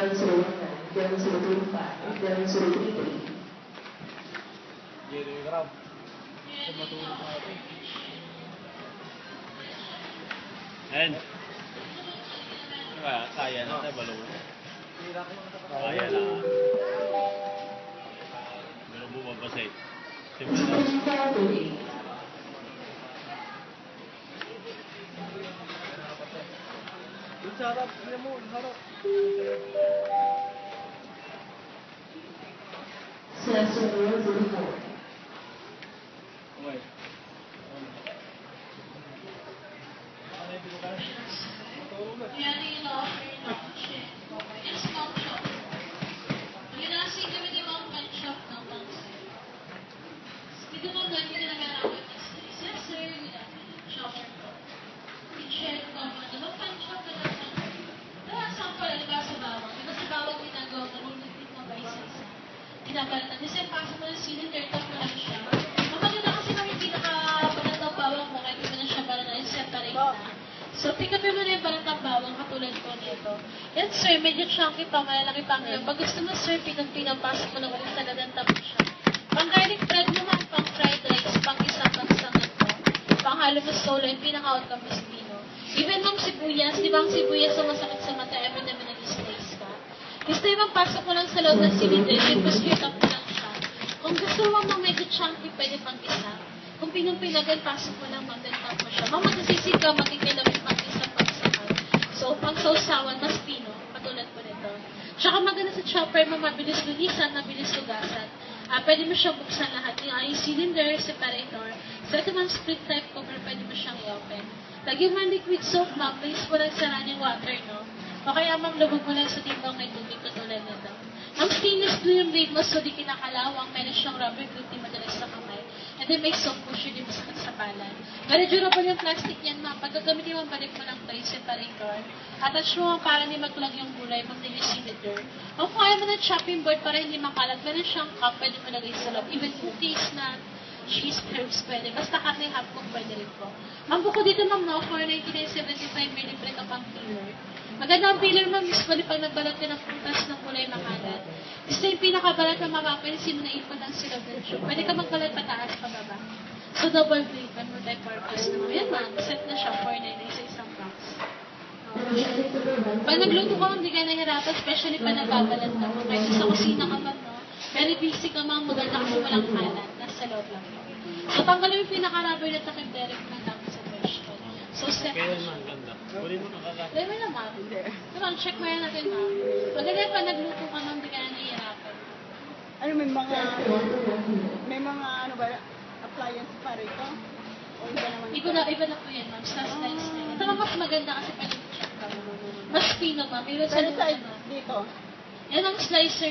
And kaya na tayo balong. Kaya na. Balong mo mabasay. Simple na. Harap, mo, harap. Pinabalatan. Kasi pasok mo ng cylinder, top mo lang siya. Mamaganda kasi kung yung pinaka-balatang bawang mo, kahit mo na siya balatan, separate na. So, pick up mo na yung balatang bawang, katulad ko nito. Yan, sir, medyo chunky pa, malalaki pa ngayon. Pag gusto mo, sir, pinapasok mo na ulit talagang top siya. Pang garlic bread naman, pang fried rice, pang isang pagsangat mo. Pang halo mo solo, yung pinaka-outcome mo spino. Even ng sibuyas, di ba ang sibuyas sa masakit sa mata, every time na nag-slice ka? Gusto yung magpasok mo lang sa loob ng cylinder, tapos straight up mo lang siya. Kung gusto mo medyo chunky, pwede pang isa. Kung pinong-pinagan, pasok mo lang, mag-top mo siya. Magsisig ka, magkikilawin pang isang pagsakan. So, pang sausawan, mas pino, patulad ko nito. Tsaka maganda sa chopper mo, mabilis lunisan, mabilis lugasan. Pwede mo siyang buksan lahat. Yung cylinder, separator. So, ito mga split type cooker, pwede mo siyang i-open. Lagyan mo liquid soap, please mo lang saraan yung water, no? O kaya lubog mo lang sa timbang may tubig katulad nito. Ang stainless steel yung blade mo, so di kinakalawang, meron siyang rubber grip, di madalas sa kamay. And then may soap pusher, di masakit sa palad. Very durable yung plastic yan, ma'am. Pag gagamitin mo, balik mo lang ito yung separator. Attach mo para hindi maglag yung gulay, mag-nili cylinder. O kung ayaw mo ng chopping board para hindi makalat, meron siyang cup, pwede mo lagay sa loob. Even cookies na cheese curves pwede. Basta karne half cook pwede rin po. Ang buko dito, ma'am, no, for 99.75 may libre ka pang peeler. Maganda ang peeler, ma'am, usually pag nagbalat ka ng prutas ng kulay makalat. Gusto yung pinakabalat na mapapansin mo na ipon ang silog ng tube. Pwede ka magbalat pataas pa baba. So double blade, multi-purpose naman. Yan, ma'am, set na siya, 4.99 sa isang box. Pag nagluto ka, hindi ka nahirapan, especially pag nagbabalat ka mo. Kahit sa kusina ka pa, no? Very busy ka, ma'am, maganda kasi walang kalat. Nasa loob lang. So, tanggalin yung pinaka-rubber na takip direct na lang sa fresh ko. So, set na siya. Huli mo nakakasya. Dahil mo na, ma'am. Come on, check mo yan natin, ma'am. Maganda pa nagluto ka, ma'am, hindi ka na nahihirapan. Ano, may mga, ano ba, appliance pa rito? O iba naman? Iba na po yan, ma'am. Sa slice na yan. Ito, ma'am, mas maganda kasi pwede mo check ka. Mas pino, ma'am. Pero sa dito? yan ang slicer